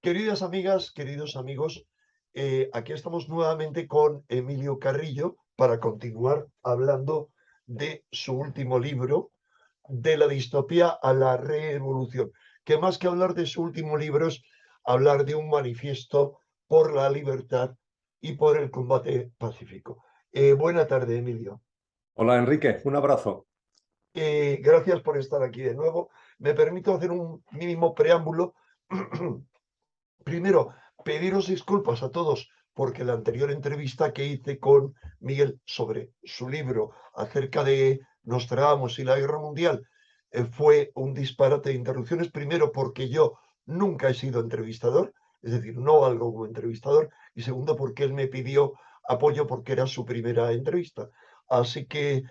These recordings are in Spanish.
Queridas amigas, queridos amigos, aquí estamos nuevamente con Emilio Carrillo para continuar hablando de su último libro, De la distopía a la revolución, que más que hablar de su último libro es hablar de un manifiesto por la libertad y por el combate pacífico. Buena tarde, Emilio. Hola Enrique, un abrazo. Gracias por estar aquí de nuevo. Me permito hacer un mínimo preámbulo. Primero, pediros disculpas a todos porque la anterior entrevista que hice con Miguel sobre su libro acerca de Nostradamus y la Guerra Mundial fue un disparate de interrupciones. Primero, porque yo nunca he sido entrevistador, es decir, no valgo como entrevistador. Y segundo, porque él me pidió apoyo porque era su primera entrevista. Así que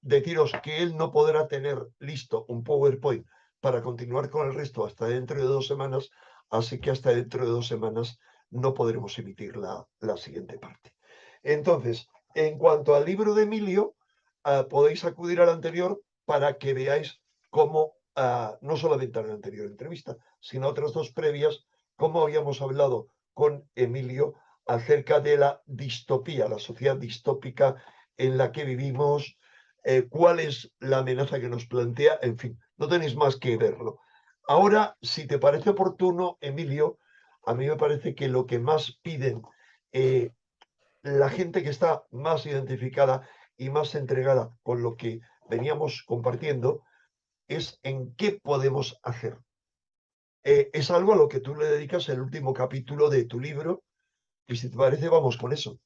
deciros que él no podrá tener listo un PowerPoint para continuar con el resto hasta dentro de 2 semanas. Así que hasta dentro de 2 semanas no podremos emitir la siguiente parte. Entonces, en cuanto al libro de Emilio, podéis acudir al anterior para que veáis cómo, no solamente a la anterior entrevista, sino a otras dos previas, cómo habíamos hablado con Emilio acerca de la distopía, la sociedad distópica en la que vivimos, cuál es la amenaza que nos plantea, en fin, no tenéis más que verlo. Ahora, si te parece oportuno, Emilio, a mí me parece que lo que más piden eh, la gente que está más identificada y más entregada con lo que veníamos compartiendo es en qué podemos hacer. Es algo a lo que tú le dedicas el último capítulo de tu libro y si te parece, vamos con eso.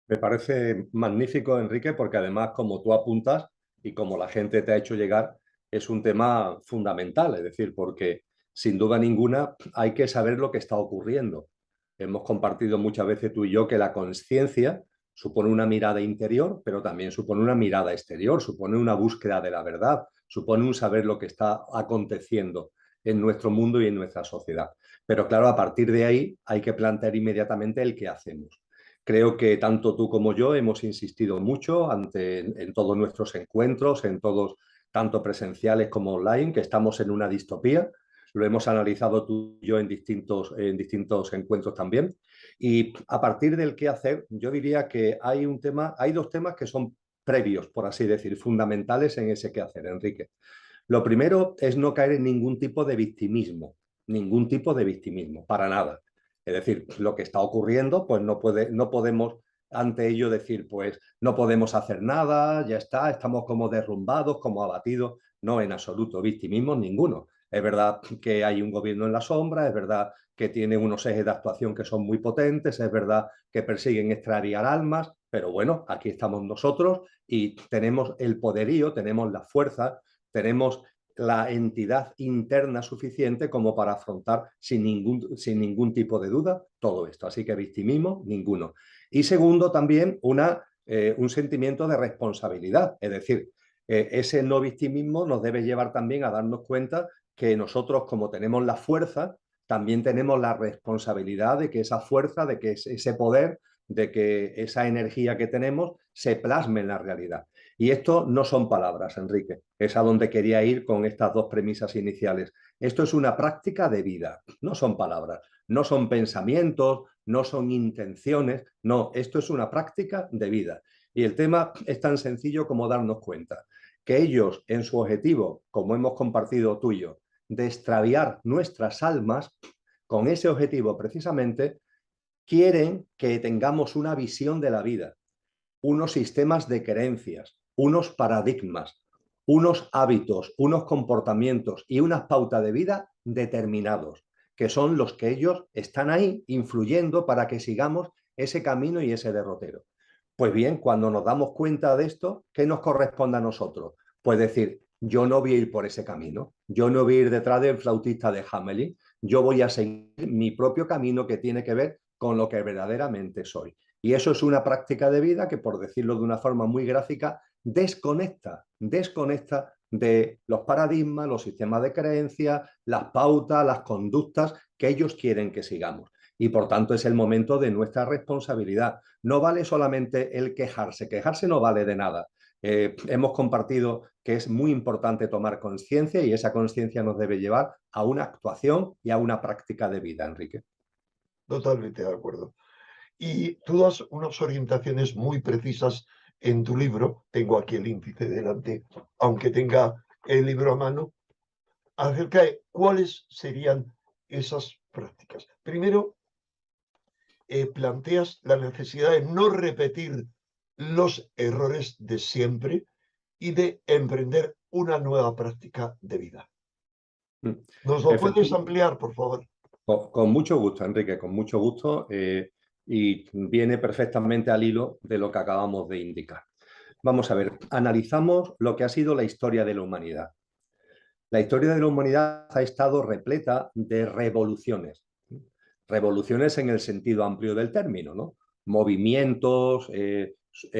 Me parece magnífico, Enrique, porque además, como tú apuntas y como la gente te ha hecho llegar, es un tema fundamental, es decir, porque sin duda ninguna hay que saber lo que está ocurriendo. Hemos compartido muchas veces tú y yo que la conciencia supone una mirada interior, pero también supone una mirada exterior, supone una búsqueda de la verdad, supone un saber lo que está aconteciendo en nuestro mundo y en nuestra sociedad. Pero claro, a partir de ahí hay que plantear inmediatamente el qué hacemos. Creo que tanto tú como yo hemos insistido mucho en todos nuestros encuentros, en todos, tanto presenciales como online, que estamos en una distopía. Lo hemos analizado tú y yo en distintos encuentros también. Y a partir del qué hacer, yo diría que hay dos temas que son previos, por así decir, fundamentales en ese qué hacer, Enrique. Lo primero es no caer en ningún tipo de victimismo, para nada. Es decir, lo que está ocurriendo, pues no podemos ante ello decir, pues no podemos hacer nada, ya está, estamos como derrumbados, como abatidos. No, en absoluto, victimismo ninguno. Es verdad que hay un gobierno en la sombra, es verdad que tiene unos ejes de actuación que son muy potentes, es verdad que persiguen extraviar almas, pero bueno, aquí estamos nosotros y tenemos el poderío, tenemos la fuerza, tenemos la entidad interna suficiente como para afrontar sin ningún tipo de duda todo esto. Así que victimismo, ninguno. Y segundo, también un sentimiento de responsabilidad. Es decir, ese no victimismo nos debe llevar también a darnos cuenta que nosotros, como tenemos la fuerza, también tenemos la responsabilidad de que esa fuerza, de que ese poder, de que esa energía que tenemos se plasme en la realidad. Y esto no son palabras, Enrique. Es a donde quería ir con estas dos premisas iniciales. Esto es una práctica de vida, no son palabras, no son pensamientos, no son intenciones, no, esto es una práctica de vida. Y el tema es tan sencillo como darnos cuenta que ellos en su objetivo, como hemos compartido tú y yo, de extraviar nuestras almas, con ese objetivo precisamente, quieren que tengamos una visión de la vida, unos sistemas de creencias, unos paradigmas, unos hábitos, unos comportamientos y unas pautas de vida determinados, que son los que ellos están ahí influyendo para que sigamos ese camino y ese derrotero. Pues bien, cuando nos damos cuenta de esto, ¿qué nos corresponde a nosotros? Pues decir, yo no voy a ir por ese camino, yo no voy a ir detrás del flautista de Hamelin, yo voy a seguir mi propio camino que tiene que ver con lo que verdaderamente soy. Y eso es una práctica de vida que, por decirlo de una forma muy gráfica, desconecta de los paradigmas, los sistemas de creencias, las pautas, las conductas que ellos quieren que sigamos. Y por tanto es el momento de nuestra responsabilidad. No vale solamente el quejarse no vale de nada. Hemos compartido que es muy importante tomar conciencia y esa conciencia nos debe llevar a una actuación y a una práctica de vida, Enrique. Totalmente de acuerdo. Y tú das unas orientaciones muy precisas en tu libro, tengo aquí el índice delante, aunque tenga el libro a mano, acerca de cuáles serían esas prácticas. Primero, planteas la necesidad de no repetir los errores de siempre y de emprender una nueva práctica de vida. ¿Nos lo puedes ampliar, por favor? Con mucho gusto, Enrique, con mucho gusto, y viene perfectamente al hilo de lo que acabamos de indicar. Vamos a ver, analizamos lo que ha sido la historia de la humanidad. La historia de la humanidad ha estado repleta de revoluciones. Revoluciones en el sentido amplio del término, ¿no? Movimientos,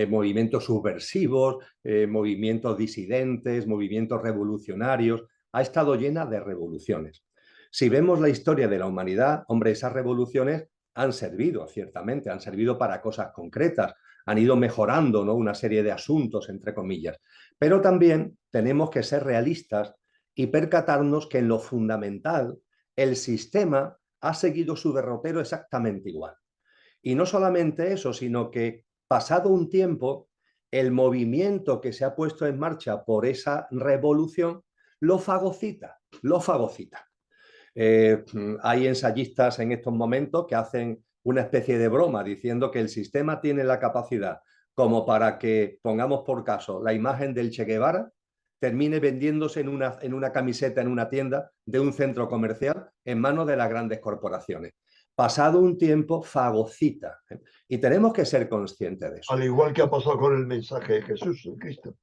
movimientos subversivos, movimientos disidentes, movimientos revolucionarios. Ha estado llena de revoluciones. Si vemos la historia de la humanidad, hombre, esas revoluciones han servido, ciertamente, han servido para cosas concretas, han ido mejorando, ¿no?, una serie de asuntos, entre comillas. Pero también tenemos que ser realistas y percatarnos que en lo fundamental el sistema ha seguido su derrotero exactamente igual. Y no solamente eso, sino que pasado un tiempo, el movimiento que se ha puesto en marcha por esa revolución lo fagocita, lo fagocita. Hay ensayistas en estos momentos que hacen una especie de broma diciendo que el sistema tiene la capacidad como para que, pongamos por caso, la imagen del Che Guevara termine vendiéndose en una camiseta en una tienda de un centro comercial en manos de las grandes corporaciones. Pasado un tiempo, fagocita. Y tenemos que ser conscientes de eso. Al igual que ha pasado con el mensaje de Jesús, el Cristo.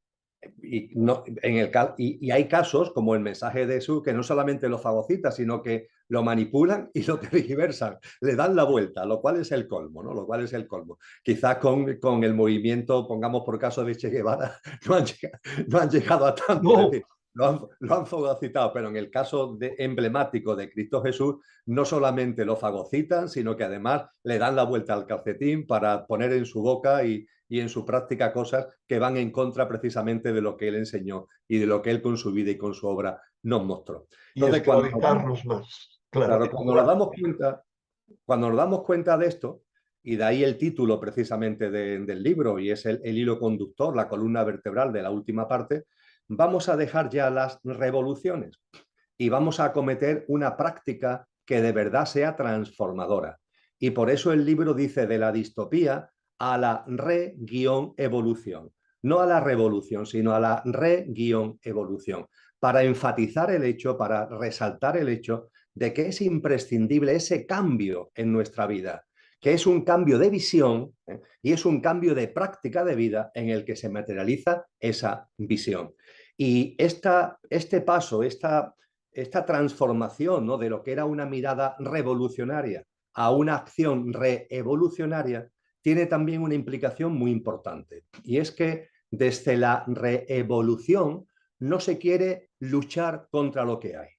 Y hay casos, como el mensaje de Jesús, que no solamente lo fagocita, sino que lo manipulan y lo tergiversan, le dan la vuelta, lo cual es el colmo, ¿no? Lo cual es el colmo. Quizás con el movimiento, pongamos por caso de Che Guevara, no han llegado a tanto. No. Es decir, lo han fagocitado, pero en el caso emblemático de Cristo Jesús, no solamente lo fagocitan, sino que además le dan la vuelta al calcetín para poner en su boca y en su práctica cosas que van en contra precisamente de lo que él enseñó y de lo que él con su vida y con su obra nos mostró. Entonces, esclavizarnos más. Claro, cuando nos damos cuenta de esto, y de ahí el título precisamente del libro, y es el hilo conductor, la columna vertebral de la última parte, vamos a dejar ya las revoluciones y vamos a acometer una práctica que de verdad sea transformadora. Y por eso el libro dice de la distopía a la re-evolución. No a la revolución, sino a la re-evolución. Para enfatizar el hecho, para resaltar el hecho de que es imprescindible ese cambio en nuestra vida, que es un cambio de visión, y es un cambio de práctica de vida en el que se materializa esa visión. Y este paso, esta transformación, ¿no?, de lo que era una mirada revolucionaria a una acción reevolucionaria, tiene también una implicación muy importante. Y es que desde la reevolución no se quiere luchar contra lo que hay.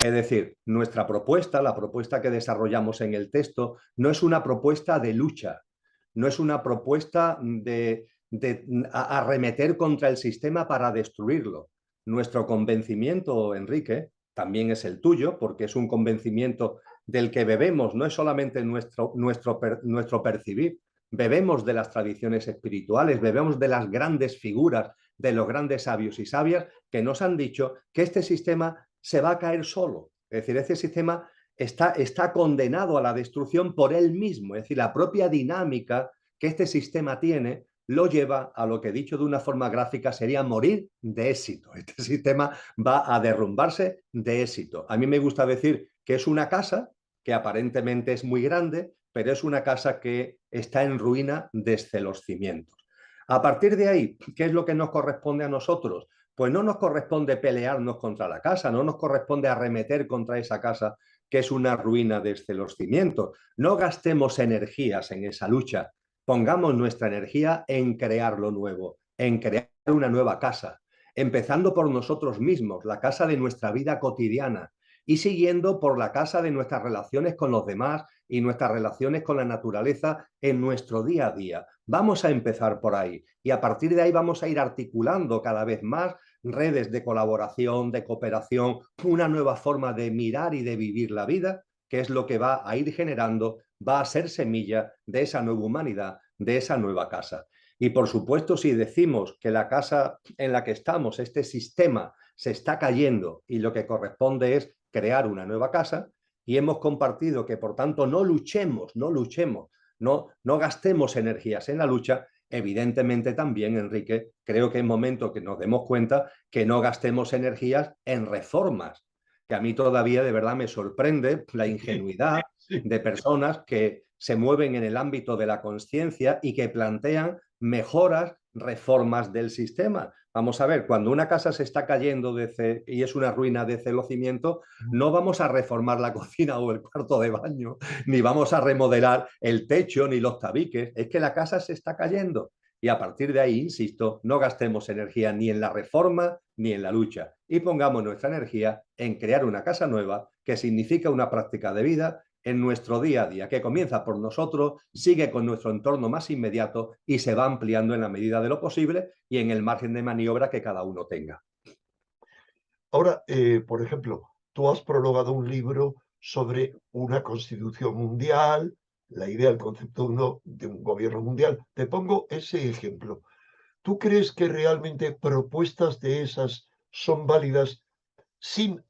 Es decir, nuestra propuesta, la propuesta que desarrollamos en el texto, no es una propuesta de lucha, no es una propuesta de arremeter contra el sistema para destruirlo. Nuestro convencimiento, Enrique, también es el tuyo, porque es un convencimiento del que bebemos, no es solamente nuestro percibir, bebemos de las tradiciones espirituales, bebemos de las grandes figuras, de los grandes sabios y sabias que nos han dicho que este sistema se va a caer solo. Es decir, este sistema está condenado a la destrucción por él mismo. Es decir, la propia dinámica que este sistema tiene lo lleva a lo que, dicho de una forma gráfica, sería morir de éxito. Este sistema va a derrumbarse de éxito. A mí me gusta decir que es una casa que aparentemente es muy grande, pero es una casa que está en ruina desde los cimientos. A partir de ahí, ¿qué es lo que nos corresponde a nosotros? Pues no nos corresponde pelearnos contra la casa, no nos corresponde arremeter contra esa casa que es una ruina desde los cimientos. No gastemos energías en esa lucha, pongamos nuestra energía en crear lo nuevo, en crear una nueva casa, empezando por nosotros mismos, la casa de nuestra vida cotidiana, y siguiendo por la casa de nuestras relaciones con los demás y nuestras relaciones con la naturaleza en nuestro día a día. Vamos a empezar por ahí y a partir de ahí vamos a ir articulando cada vez más redes de colaboración, de cooperación, una nueva forma de mirar y de vivir la vida, que es lo que va a ir generando, va a ser semilla de esa nueva humanidad, de esa nueva casa. Y por supuesto, si decimos que la casa en la que estamos, este sistema, se está cayendo y lo que corresponde es crear una nueva casa, y hemos compartido que por tanto no luchemos, no gastemos energías en la lucha, evidentemente también, Enrique, creo que es momento que nos demos cuenta que no gastemos energías en reformas, que a mí todavía de verdad me sorprende la ingenuidad Sí. de personas que se mueven en el ámbito de la conciencia y que plantean mejoras, reformas del sistema. Vamos a ver, cuando una casa se está cayendo y es una ruina de los cimientos, no vamos a reformar la cocina o el cuarto de baño, ni vamos a remodelar el techo ni los tabiques. Es que la casa se está cayendo. Y a partir de ahí, insisto, no gastemos energía ni en la reforma ni en la lucha y pongamos nuestra energía en crear una casa nueva, que significa una práctica de vida en nuestro día a día, que comienza por nosotros, sigue con nuestro entorno más inmediato y se va ampliando en la medida de lo posible y en el margen de maniobra que cada uno tenga. Ahora, por ejemplo, tú has prologado un libro sobre una constitución mundial, la idea, el concepto de un gobierno mundial. Te pongo ese ejemplo. ¿Tú crees que realmente propuestas de esas son válidas sin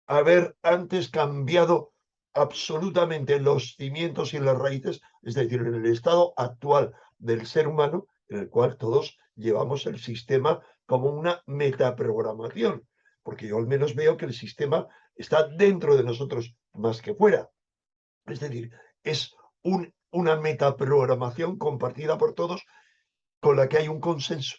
haber antes cambiado absolutamente los cimientos y las raíces, es decir, en el estado actual del ser humano, en el cual todos llevamos el sistema como una metaprogramación? Porque yo al menos veo que el sistema está dentro de nosotros más que fuera. Es decir, es una metaprogramación compartida por todos con la que hay un consenso.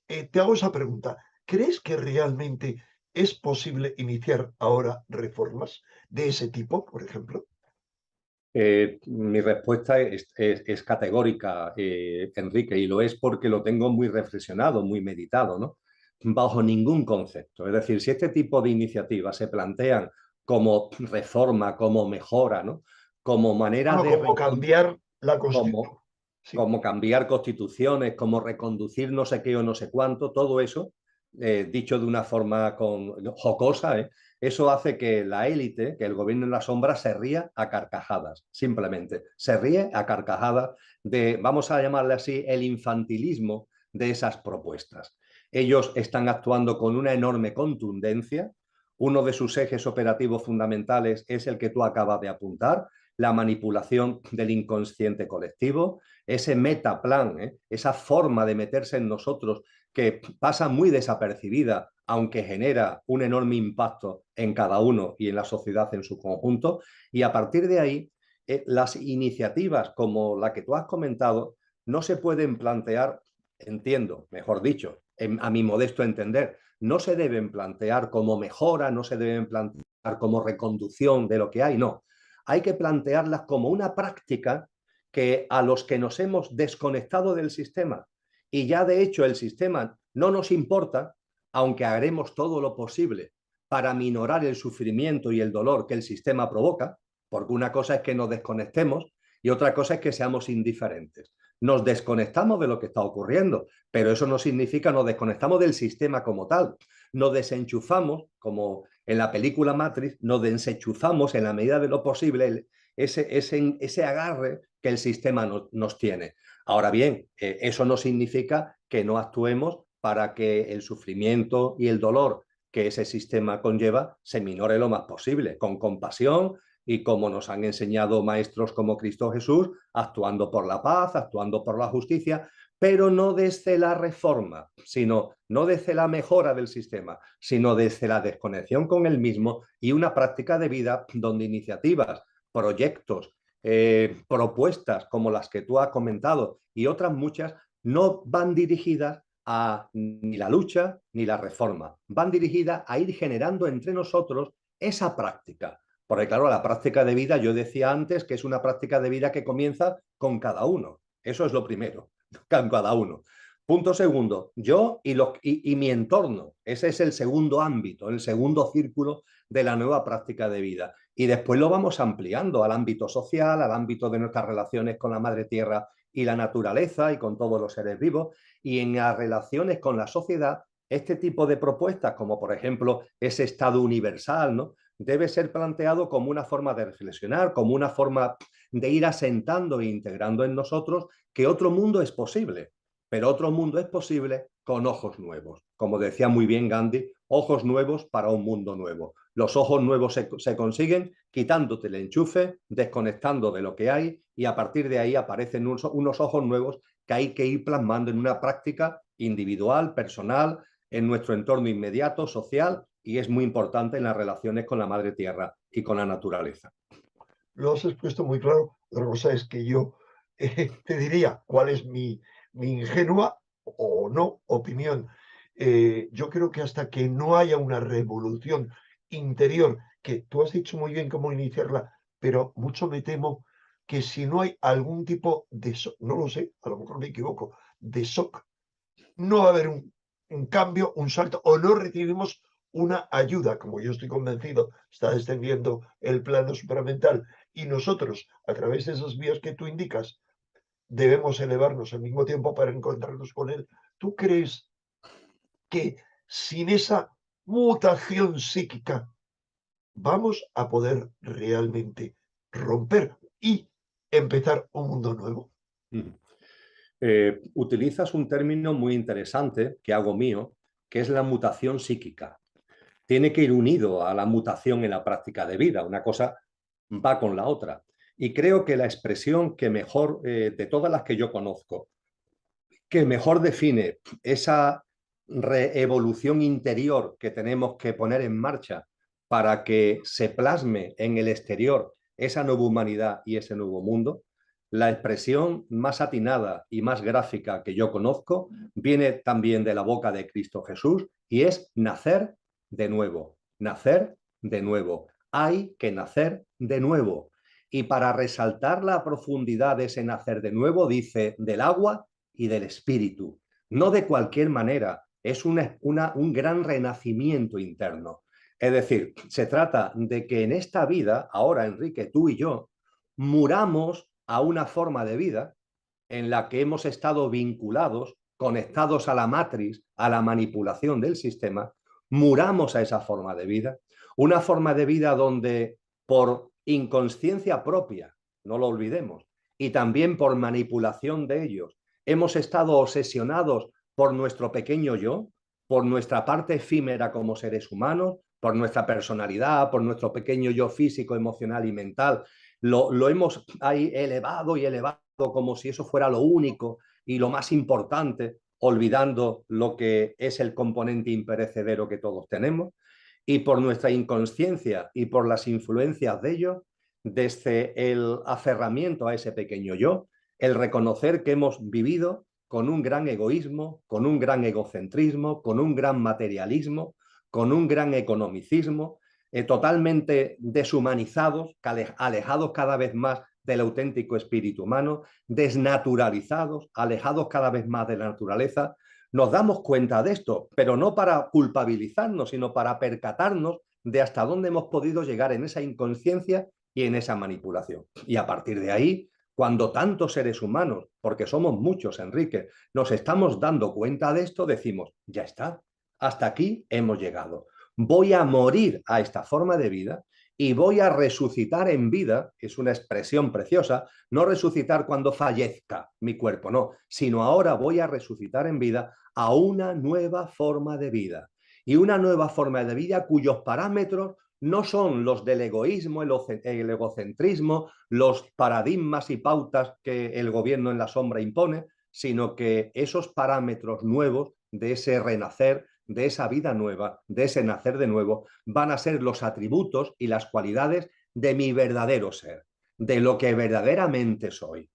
Te hago esa pregunta. ¿Crees que realmente es posible iniciar ahora reformas de ese tipo, por ejemplo? Mi respuesta es categórica, Enrique, y lo es porque lo tengo muy reflexionado, muy meditado, ¿no? Bajo ningún concepto. Es decir, si este tipo de iniciativas se plantean como reforma, como mejora, ¿no? Como manera Bueno, de como cambiar la como, Constitución. Sí. como cambiar constituciones, como reconducir no sé qué o no sé cuánto, todo eso, dicho de una forma jocosa, eso hace que la élite, que el gobierno en la sombra, se ría a carcajadas, simplemente. Se ríe a carcajadas de, vamos a llamarle así, el infantilismo de esas propuestas. Ellos están actuando con una enorme contundencia. Uno de sus ejes operativos fundamentales es el que tú acabas de apuntar, la manipulación del inconsciente colectivo, ese metaplan, esa forma de meterse en nosotros que pasa muy desapercibida, aunque genera un enorme impacto en cada uno y en la sociedad en su conjunto. Y a partir de ahí, las iniciativas como la que tú has comentado no se pueden plantear, entiendo, mejor dicho, a mi modesto entender, no se deben plantear como mejora, no se deben plantear como reconducción de lo que hay, no. Hay que plantearlas como una práctica que a los que nos hemos desconectado del sistema y ya de hecho el sistema no nos importa, aunque haremos todo lo posible para minorar el sufrimiento y el dolor que el sistema provoca, porque una cosa es que nos desconectemos y otra cosa es que seamos indiferentes. Nos desconectamos de lo que está ocurriendo, pero eso no significa nos desconectamos del sistema como tal. Nos desenchufamos, como en la película Matrix, nos desenchufamos en la medida de lo posible ese agarre que el sistema nos tiene. Ahora bien, eso no significa que no actuemos para que el sufrimiento y el dolor que ese sistema conlleva se minore lo más posible, con compasión y como nos han enseñado maestros como Cristo Jesús, actuando por la paz, actuando por la justicia, pero no desde la reforma, sino no desde la mejora del sistema, sino desde la desconexión con el mismo y una práctica de vida donde iniciativas, proyectos, propuestas como las que tú has comentado y otras muchas no van dirigidas a ni la lucha ni la reforma, van dirigidas a ir generando entre nosotros esa práctica. Porque claro, la práctica de vida, yo decía antes que es una práctica de vida que comienza con cada uno. Eso es lo primero, con cada uno. Punto segundo, yo y mi entorno. Ese es el segundo ámbito, el segundo círculo de la nueva práctica de vida. y después lo vamos ampliando al ámbito social, al ámbito de nuestras relaciones con la madre tierra y la naturaleza y con todos los seres vivos, y en las relaciones con la sociedad, este tipo de propuestas, como por ejemplo ese estado universal, ¿no?, debe ser planteado como una forma de reflexionar, como una forma de ir asentando e integrando en nosotros que otro mundo es posible, pero otro mundo es posible con ojos nuevos. Como decía muy bien Gandhi, ojos nuevos para un mundo nuevo. Los ojos nuevos se consiguen quitándote el enchufe, desconectando de lo que hay, y a partir de ahí aparecen unos ojos nuevos que hay que ir plasmando en una práctica individual, personal, en nuestro entorno inmediato, social, y es muy importante en las relaciones con la madre tierra y con la naturaleza. Lo has expuesto muy claro. Otra cosa es que yo te diría cuál es mi ingenua o no opinión. Yo creo que hasta que no haya una revolución interior, que tú has dicho muy bien cómo iniciarla, pero mucho me temo que si no hay algún tipo de, no lo sé, a lo mejor me equivoco, de shock, no va a haber un cambio, un salto, o no recibimos una ayuda, como yo estoy convencido, está descendiendo el plano supramental, y nosotros, a través de esas vías que tú indicas, debemos elevarnos al mismo tiempo para encontrarnos con él. ¿Tú crees que sin esa mutación psíquica vamos a poder realmente romper y empezar un mundo nuevo? Utilizas un término muy interesante que hago mío, que es la mutación psíquica. Tiene que ir unido a la mutación en la práctica de vida. Una cosa va con la otra. Y creo que la expresión que mejor, de todas las que yo conozco, que mejor define esa reevolución interior que tenemos que poner en marcha para que se plasme en el exterior esa nueva humanidad y ese nuevo mundo, la expresión más atinada y más gráfica que yo conozco viene también de la boca de Cristo Jesús, y es nacer de nuevo, nacer de nuevo. Hay que nacer de nuevo. Y para resaltar la profundidad de ese nacer de nuevo, dice, del agua y del espíritu. No de cualquier manera, es un gran renacimiento interno. Es decir, se trata de que en esta vida, ahora Enrique, tú y yo, muramos a una forma de vida en la que hemos estado vinculados, conectados a la matriz, a la manipulación del sistema, muramos a esa forma de vida, una forma de vida donde por inconsciencia propia, no lo olvidemos, y también por manipulación de ellos, hemos estado obsesionados por nuestro pequeño yo, por nuestra parte efímera como seres humanos, por nuestra personalidad, por nuestro pequeño yo físico, emocional y mental. Lo hemos ahí elevado y elevado como si eso fuera lo único y lo más importante, olvidando lo que es el componente imperecedero que todos tenemos. Y por nuestra inconsciencia y por las influencias de ello, desde el aferramiento a ese pequeño yo, el reconocer que hemos vivido con un gran egoísmo, con un gran egocentrismo, con un gran materialismo, con un gran economicismo, totalmente deshumanizados, alejados cada vez más del auténtico espíritu humano, desnaturalizados, alejados cada vez más de la naturaleza. Nos damos cuenta de esto, pero no para culpabilizarnos, sino para percatarnos de hasta dónde hemos podido llegar en esa inconsciencia y en esa manipulación. Y a partir de ahí, cuando tantos seres humanos, porque somos muchos, Enrique, nos estamos dando cuenta de esto, decimos, ya está, hasta aquí hemos llegado. Voy a morir a esta forma de vida y voy a resucitar en vida, es una expresión preciosa, no resucitar cuando fallezca mi cuerpo, no, sino ahora voy a resucitar en vida a una nueva forma de vida. Y una nueva forma de vida cuyos parámetros no son los del egoísmo, el egocentrismo, los paradigmas y pautas que el gobierno en la sombra impone, sino que esos parámetros nuevos de ese renacer, de esa vida nueva, de ese nacer de nuevo, van a ser los atributos y las cualidades de mi verdadero ser, de lo que verdaderamente soy.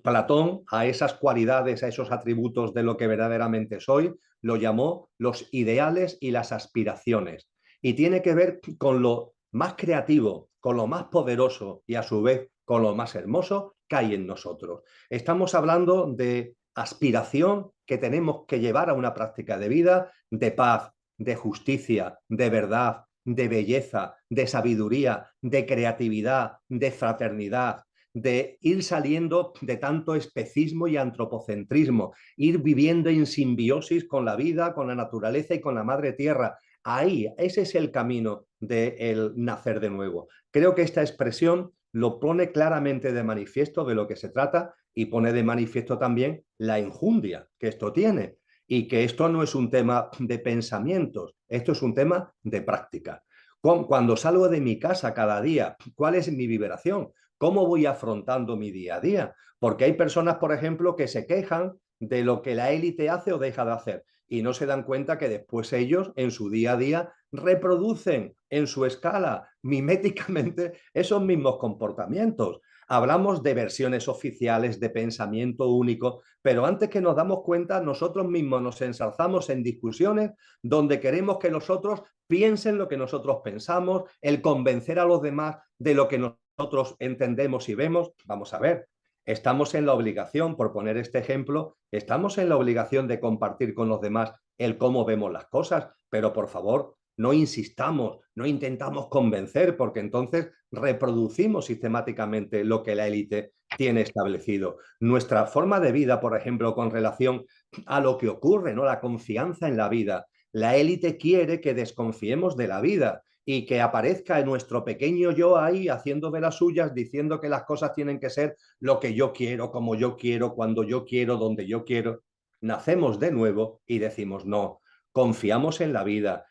Platón a esas cualidades, a esos atributos de lo que verdaderamente soy, lo llamó los ideales y las aspiraciones. Y tiene que ver con lo más creativo, con lo más poderoso y a su vez con lo más hermoso que hay en nosotros. Estamos hablando de aspiración que tenemos que llevar a una práctica de vida, de paz, de justicia, de verdad, de belleza, de sabiduría, de creatividad, de fraternidad, de ir saliendo de tanto especismo y antropocentrismo, ir viviendo en simbiosis con la vida, con la naturaleza y con la madre tierra. Ahí, ese es el camino del nacer de nuevo. Creo que esta expresión lo pone claramente de manifiesto de lo que se trata y pone de manifiesto también la enjundia que esto tiene y que esto no es un tema de pensamientos, esto es un tema de práctica. Cuando salgo de mi casa cada día, ¿cuál es mi vibración? ¿Cómo voy afrontando mi día a día? Porque hay personas, por ejemplo, que se quejan de lo que la élite hace o deja de hacer y no se dan cuenta que después ellos en su día a día reproducen en su escala miméticamente esos mismos comportamientos. Hablamos de versiones oficiales, de pensamiento único, pero antes que nos damos cuenta, nosotros mismos nos ensalzamos en discusiones donde queremos que los otros piensen lo que nosotros pensamos, el convencer a los demás de lo que nosotros entendemos y vemos. Vamos a ver, estamos en la obligación, por poner este ejemplo, estamos en la obligación de compartir con los demás el cómo vemos las cosas, pero por favor, no insistamos, no intentamos convencer, porque entonces reproducimos sistemáticamente lo que la élite tiene establecido. Nuestra forma de vida, por ejemplo, con relación a lo que ocurre, ¿no? La confianza en la vida. La élite quiere que desconfiemos de la vida y que aparezca en nuestro pequeño yo ahí haciendo de las suyas, diciendo que las cosas tienen que ser lo que yo quiero, como yo quiero, cuando yo quiero, donde yo quiero. Nacemos de nuevo y decimos no, confiamos en la vida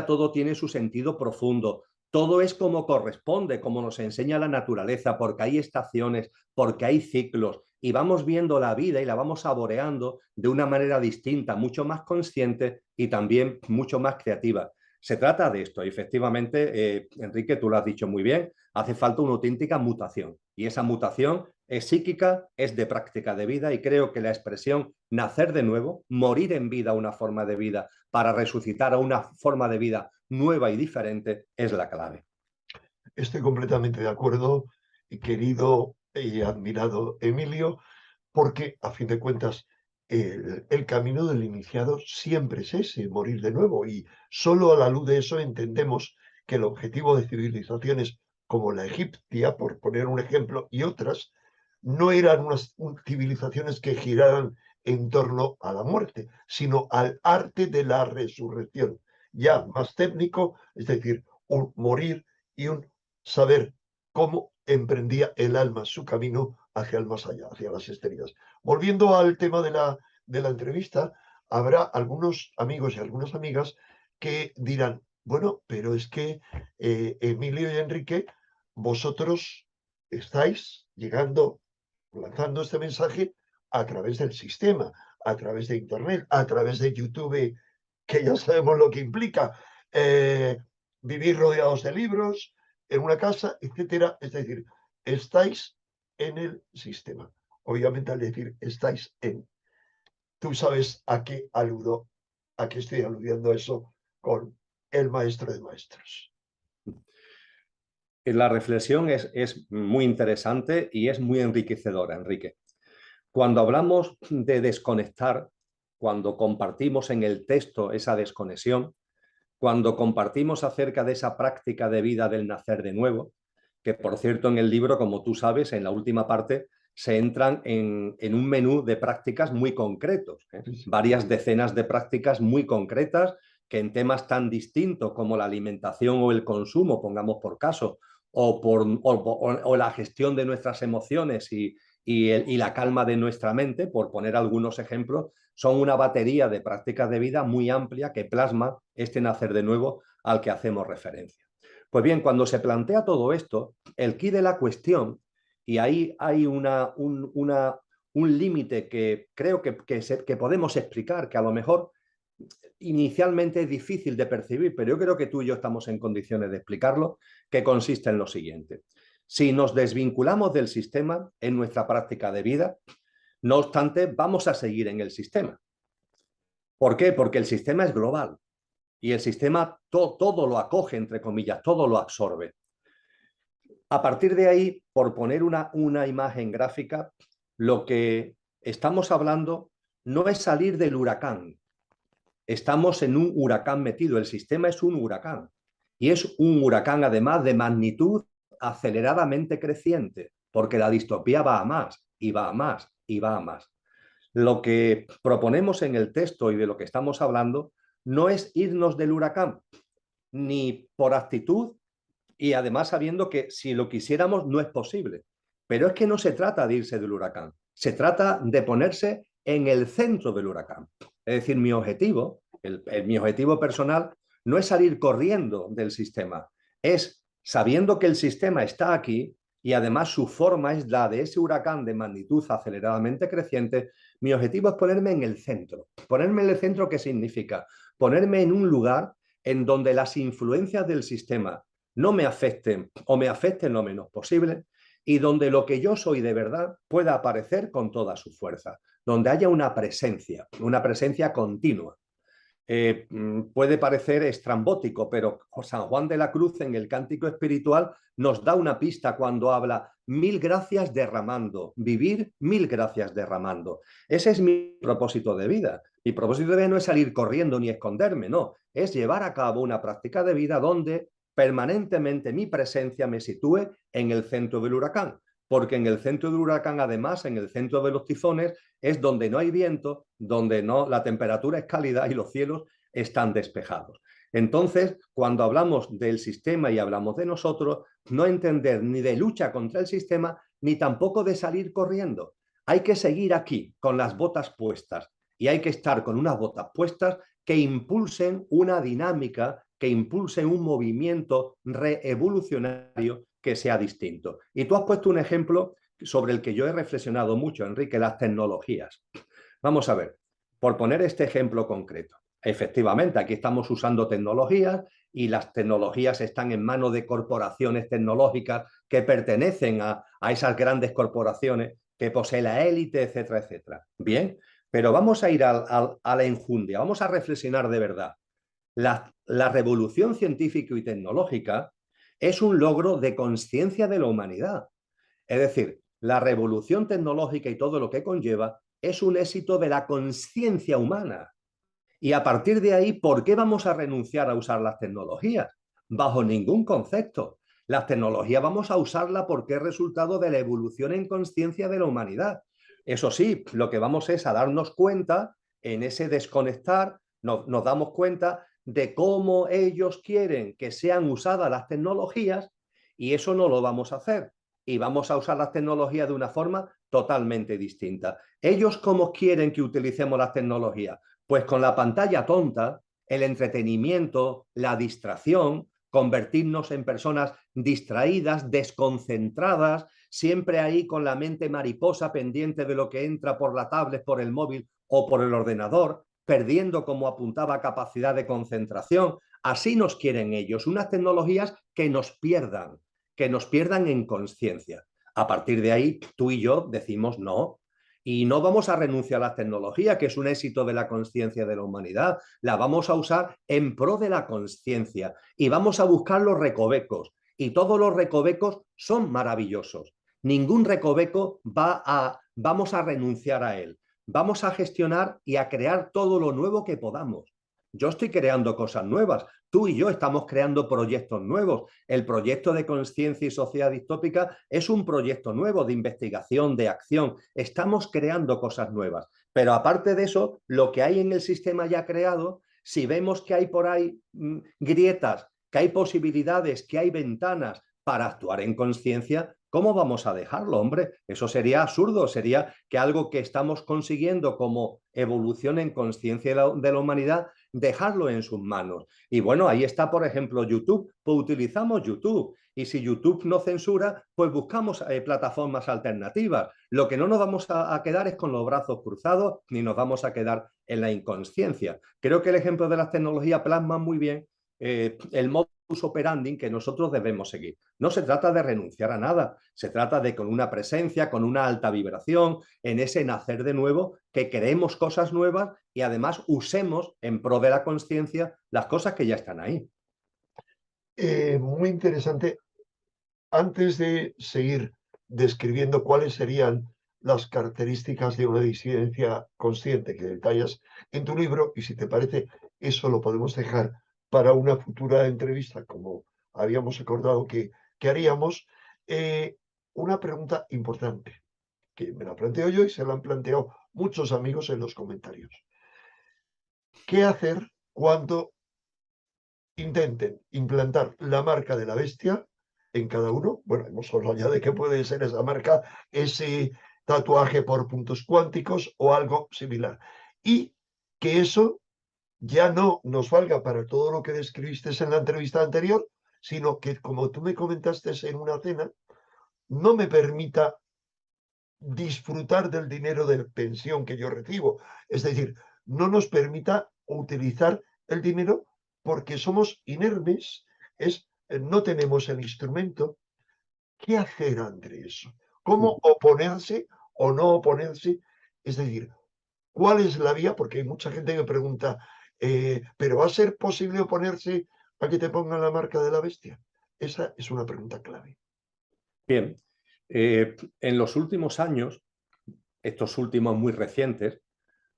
todo tiene su sentido profundo, todo es como corresponde, como nos enseña la naturaleza, porque hay estaciones, porque hay ciclos, y vamos viendo la vida y la vamos saboreando de una manera distinta, mucho más consciente y también mucho más creativa. Se trata de esto, efectivamente, Enrique, tú lo has dicho muy bien, hace falta una auténtica mutación, y esa mutación es psíquica, es de práctica de vida, y creo que la expresión nacer de nuevo, morir en vida a una forma de vida para resucitar a una forma de vida nueva y diferente, es la clave. Estoy completamente de acuerdo, querido y admirado Emilio, porque a fin de cuentas el camino del iniciado siempre es ese, morir de nuevo, y solo a la luz de eso entendemos que el objetivo de civilizaciones como la egipcia, por poner un ejemplo, y otras, no eran unas civilizaciones que giraran en torno a la muerte, sino al arte de la resurrección, ya más técnico, es decir, un morir y un saber cómo emprendía el alma su camino hacia el más allá, hacia las estrellas. Volviendo al tema de la entrevista, habrá algunos amigos y algunas amigas que dirán, bueno, pero es que Emilio y Enrique, vosotros estáis llegando, lanzando este mensaje a través del sistema, a través de Internet, a través de YouTube, que ya sabemos lo que implica, vivir rodeados de libros, en una casa, etcétera. Es decir, estáis en el sistema. Obviamente al decir estáis en, tú sabes a qué aludo, a qué estoy aludiendo eso con el maestro de maestros. La reflexión es muy interesante y es muy enriquecedora, Enrique. Cuando hablamos de desconectar, cuando compartimos en el texto esa desconexión, cuando compartimos acerca de esa práctica de vida del nacer de nuevo, que por cierto en el libro, como tú sabes, en la última parte se entran en un menú de prácticas muy concretos, Sí, sí. varias decenas de prácticas muy concretas que en temas tan distintos como la alimentación o el consumo, pongamos por caso, o la gestión de nuestras emociones y la calma de nuestra mente, por poner algunos ejemplos, son una batería de prácticas de vida muy amplia que plasma este nacer de nuevo al que hacemos referencia. Pues bien, cuando se plantea todo esto, el quid de la cuestión, y ahí hay un límite que creo que podemos explicar, que a lo mejor inicialmente es difícil de percibir, pero yo creo que tú y yo estamos en condiciones de explicarlo, que consiste en lo siguiente. Si nos desvinculamos del sistema en nuestra práctica de vida, no obstante, vamos a seguir en el sistema. ¿Por qué? Porque el sistema es global y el sistema todo lo acoge, entre comillas, todo lo absorbe. A partir de ahí, por poner una imagen gráfica, lo que estamos hablando no es salir del huracán. Estamos en un huracán metido, el sistema es un huracán Y es un huracán además de magnitud aceleradamente creciente, porque la distopía va a más, y va a más, y va a más. Lo que proponemos en el texto y de lo que estamos hablando no es irnos del huracán, ni por actitud, y además sabiendo que si lo quisiéramos no es posible. Pero es que no se trata de irse del huracán, se trata de ponerse en el centro del huracán. Es decir, mi objetivo, mi objetivo personal, no es salir corriendo del sistema, es sabiendo que el sistema está aquí y además su forma es la de ese huracán de magnitud aceleradamente creciente. Mi objetivo es ponerme en el centro. Ponerme en el centro, ¿qué significa? Ponerme en un lugar en donde las influencias del sistema no me afecten o me afecten lo menos posible, y donde lo que yo soy de verdad pueda aparecer con toda su fuerza, donde haya una presencia continua. Puede parecer estrambótico, pero San Juan de la Cruz en el Cántico Espiritual nos da una pista cuando habla: mil gracias derramando, vivir mil gracias derramando. Ese es mi propósito de vida. Mi propósito de vida no es salir corriendo ni esconderme, no, es llevar a cabo una práctica de vida donde permanentemente mi presencia me sitúe en el centro del huracán, porque en el centro del huracán, además, en el centro de los tifones, es donde no hay viento, donde no, la temperatura es cálida y los cielos están despejados. Entonces, cuando hablamos del sistema y hablamos de nosotros, no entender ni de lucha contra el sistema, ni tampoco de salir corriendo. Hay que seguir aquí con las botas puestas, y hay que estar con unas botas puestas que impulsen una dinámica, que impulsen un movimiento reevolucionario que sea distinto. Y tú has puesto un ejemplo sobre el que yo he reflexionado mucho, Enrique: las tecnologías. Vamos a ver, por poner este ejemplo concreto. Efectivamente, aquí estamos usando tecnologías y las tecnologías están en manos de corporaciones tecnológicas que pertenecen a esas grandes corporaciones que posee la élite, etcétera, etcétera. Bien, pero vamos a ir a la enjundia, vamos a reflexionar de verdad. La revolución científica y tecnológica es un logro de conciencia de la humanidad. Es decir, la revolución tecnológica y todo lo que conlleva es un éxito de la conciencia humana. Y a partir de ahí, ¿por qué vamos a renunciar a usar las tecnologías? Bajo ningún concepto. Las tecnologías vamos a usarlas porque es resultado de la evolución en conciencia de la humanidad. Eso sí, lo que vamos es a darnos cuenta en ese desconectar, nos damos cuenta de cómo ellos quieren que sean usadas las tecnologías, y eso no lo vamos a hacer. Y vamos a usar las tecnologías de una forma totalmente distinta. ¿Ellos cómo quieren que utilicemos las tecnologías? Pues con la pantalla tonta, el entretenimiento, la distracción, convertirnos en personas distraídas, desconcentradas, siempre ahí con la mente mariposa pendiente de lo que entra por la tablet, por el móvil o por el ordenador, perdiendo, como apuntaba, capacidad de concentración. Así nos quieren ellos, unas tecnologías que nos pierdan en conciencia. A partir de ahí, tú y yo decimos no. Y no vamos a renunciar a la tecnología, que es un éxito de la conciencia de la humanidad. La vamos a usar en pro de la conciencia y vamos a buscar los recovecos. Y todos los recovecos son maravillosos. Ningún recoveco vamos a renunciar a él. Vamos a gestionar y a crear todo lo nuevo que podamos. Yo estoy creando cosas nuevas. Tú y yo estamos creando proyectos nuevos. El proyecto de conciencia y sociedad distópica es un proyecto nuevo de investigación, de acción. Estamos creando cosas nuevas. Pero aparte de eso, lo que hay en el sistema ya creado, si vemos que hay por ahí grietas, que hay posibilidades, que hay ventanas para actuar en conciencia, ¿cómo vamos a dejarlo, hombre? Eso sería absurdo, sería que algo que estamos consiguiendo como evolución en conciencia de la humanidad, dejarlo en sus manos. Y bueno, ahí está, por ejemplo, YouTube. Pues utilizamos YouTube. Y si YouTube no censura, pues buscamos plataformas alternativas. Lo que no nos vamos a quedar es con los brazos cruzados, ni nos vamos a quedar en la inconsciencia. Creo que el ejemplo de las tecnologías plasma muy bien el modus operandi que nosotros debemos seguir. No se trata de renunciar a nada, se trata de, con una presencia, con una alta vibración, en ese nacer de nuevo, que creemos cosas nuevas y además usemos en pro de la conciencia las cosas que ya están ahí. Muy interesante. Antes de seguir describiendo cuáles serían las características de una disidencia consciente que detallas en tu libro, y si te parece, eso lo podemos dejar para una futura entrevista, como habíamos acordado que haríamos, una pregunta importante, que me la planteo yo y se la han planteado muchos amigos en los comentarios. ¿Qué hacer cuando intenten implantar la marca de la bestia en cada uno? Bueno, hemos hablado ya de que puede ser esa marca, ese tatuaje por puntos cuánticos o algo similar. Y que eso ya no nos valga para todo lo que describiste en la entrevista anterior, sino que, como tú me comentaste en una cena, no me permita disfrutar del dinero de pensión que yo recibo. Es decir, no nos permita utilizar el dinero porque somos inermes, no tenemos el instrumento. ¿Qué hacer ante eso? ¿Cómo oponerse o no oponerse? Es decir, ¿cuál es la vía? Porque hay mucha gente que pregunta, ¿pero va a ser posible oponerse a que te pongan la marca de la bestia? Esa es una pregunta clave. Bien, en los últimos años, estos últimos muy recientes,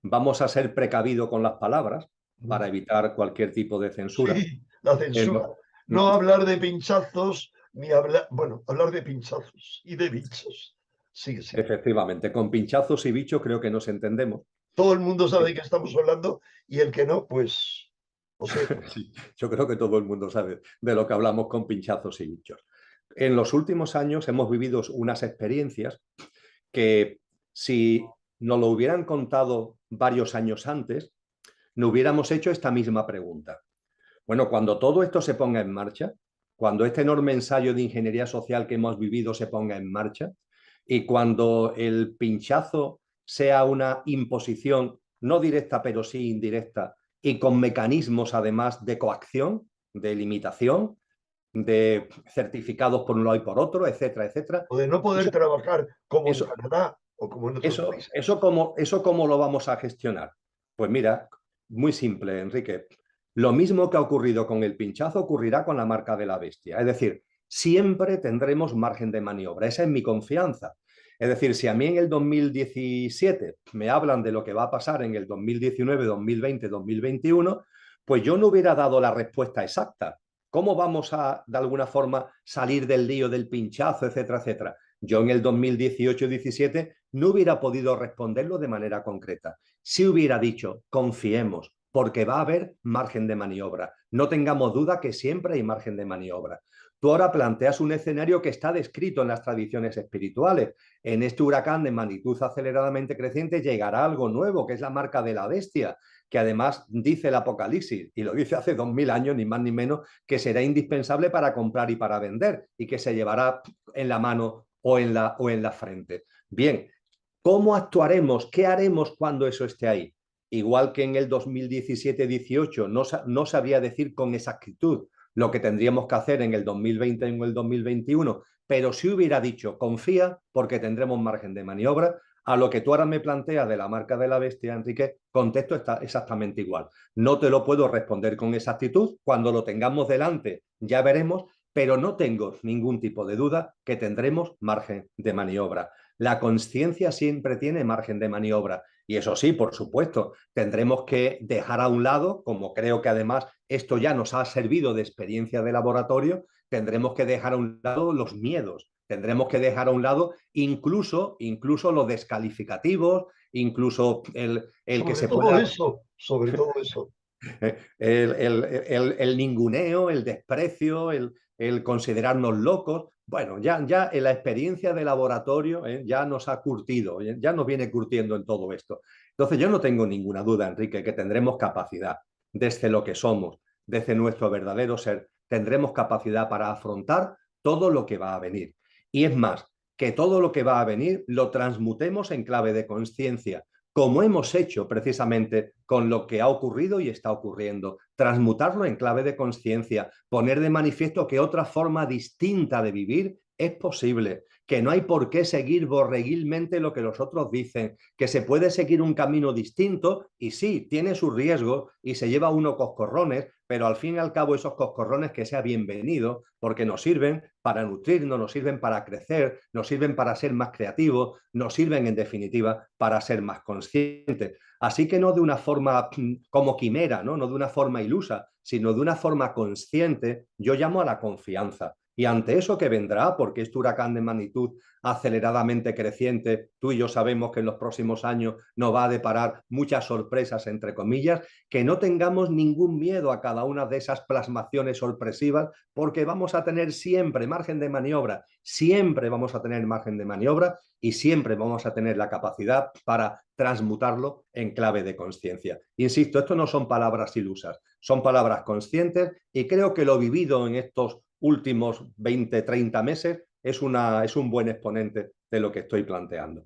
vamos a ser precavidos con las palabras para evitar cualquier tipo de censura. Sí, la censura. No hablar de pinchazos, ni hablar, bueno, hablar de pinchazos y de bichos. Sí, sí. Efectivamente, con pinchazos y bichos creo que nos entendemos. Todo el mundo sabe de qué estamos hablando y el que no, pues, o sea, Sí, yo creo que todo el mundo sabe de lo que hablamos con pinchazos y bichos. En los últimos años hemos vivido unas experiencias que si nos lo hubieran contado varios años antes, no hubiéramos hecho esta misma pregunta. Bueno, cuando todo esto se ponga en marcha, cuando este enorme ensayo de ingeniería social que hemos vivido se ponga en marcha y cuando el pinchazo sea una imposición no directa, pero sí indirecta, y con mecanismos además de coacción, de limitación, de certificados por un lado y por otro, etcétera, etcétera. o de no poder Eso, trabajar como en eso, Canadá o como en otros países. eso cómo lo vamos a gestionar. Pues mira, muy simple, Enrique. Lo mismo que ha ocurrido con el pinchazo ocurrirá con la marca de la bestia. Es decir, siempre tendremos margen de maniobra. Esa es mi confianza. Es decir, si a mí en el 2017 me hablan de lo que va a pasar en el 2019, 2020, 2021, pues yo no hubiera dado la respuesta exacta. ¿Cómo vamos a, de alguna forma, salir del lío del pinchazo, etcétera, etcétera? Yo en el 2018-17 no hubiera podido responderlo de manera concreta. Si hubiera dicho, confiemos, porque va a haber margen de maniobra. No tengamos duda que siempre hay margen de maniobra. Tú ahora planteas un escenario que está descrito en las tradiciones espirituales. En este huracán de magnitud aceleradamente creciente llegará algo nuevo, que es la marca de la bestia, que además dice el Apocalipsis, y lo dice hace 2000 años, ni más ni menos, que será indispensable para comprar y para vender, y que se llevará en la mano o en la frente. Bien, ¿cómo actuaremos? ¿Qué haremos cuando eso esté ahí? Igual que en el 2017-18 no sabría decir con exactitud lo que tendríamos que hacer en el 2020 o en el 2021, pero si hubiera dicho confía porque tendremos margen de maniobra, a lo que tú ahora me planteas de la marca de la bestia, Enrique, contesto está exactamente igual. No te lo puedo responder con exactitud, cuando lo tengamos delante ya veremos, pero no tengo ningún tipo de duda que tendremos margen de maniobra. La conciencia siempre tiene margen de maniobra y eso sí, por supuesto, tendremos que dejar a un lado, como creo que además esto ya nos ha servido de experiencia de laboratorio, tendremos que dejar a un lado los miedos, tendremos que dejar a un lado incluso los descalificativos, incluso el que se pueda Sobre todo eso. el ninguneo, el desprecio, el considerarnos locos. Bueno, ya en la experiencia de laboratorio ya nos ha curtido, ya nos viene curtiendo en todo esto. Entonces yo no tengo ninguna duda, Enrique, que tendremos capacidad desde lo que somos, desde nuestro verdadero ser, tendremos capacidad para afrontar todo lo que va a venir. Y es más, que todo lo que va a venir lo transmutemos en clave de conciencia, como hemos hecho precisamente con lo que ha ocurrido y está ocurriendo, transmutarlo en clave de conciencia, poner de manifiesto que otra forma distinta de vivir es posible, que no hay por qué seguir borreguilmente lo que los otros dicen, que se puede seguir un camino distinto y sí, tiene su riesgo y se lleva uno coscorrones, pero al fin y al cabo esos coscorrones que sea bienvenido porque nos sirven para nutrirnos, nos sirven para crecer, nos sirven para ser más creativos, nos sirven en definitiva para ser más conscientes. Así que no de una forma como quimera, no de una forma ilusa, sino de una forma consciente, yo llamo a la confianza. Y ante eso que vendrá, porque este huracán de magnitud aceleradamente creciente, tú y yo sabemos que en los próximos años nos va a deparar muchas sorpresas, entre comillas, que no tengamos ningún miedo a cada una de esas plasmaciones sorpresivas, porque vamos a tener siempre margen de maniobra, siempre vamos a tener margen de maniobra y siempre vamos a tener la capacidad para transmutarlo en clave de conciencia. Insisto, esto no son palabras ilusas, son palabras conscientes y creo que lo vivido en estos últimos 20, 30 meses es un buen exponente de lo que estoy planteando.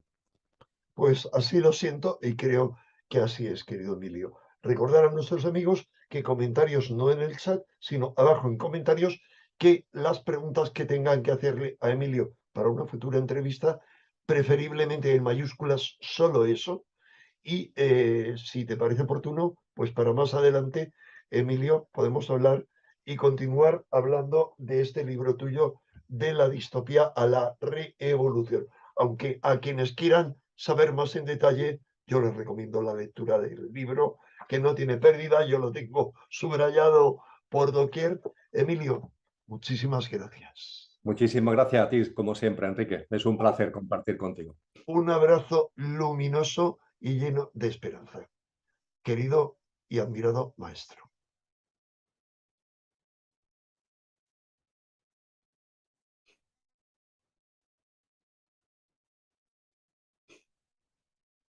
Pues así lo siento y creo que así es, querido Emilio. Recordar a nuestros amigos que comentarios no en el chat, sino abajo en comentarios, que las preguntas que tengan que hacerle a Emilio para una futura entrevista, preferiblemente en mayúsculas, solo eso. Y si te parece oportuno, pues para más adelante, Emilio, podemos hablar y continuar hablando de este libro tuyo, de la distopía a la reevolución. Aunque a quienes quieran saber más en detalle, yo les recomiendo la lectura del libro, que no tiene pérdida, yo lo tengo subrayado por doquier. Emilio, muchísimas gracias. Muchísimas gracias a ti, como siempre, Enrique. Es un placer compartir contigo. Un abrazo luminoso y lleno de esperanza. Querido y admirado maestro.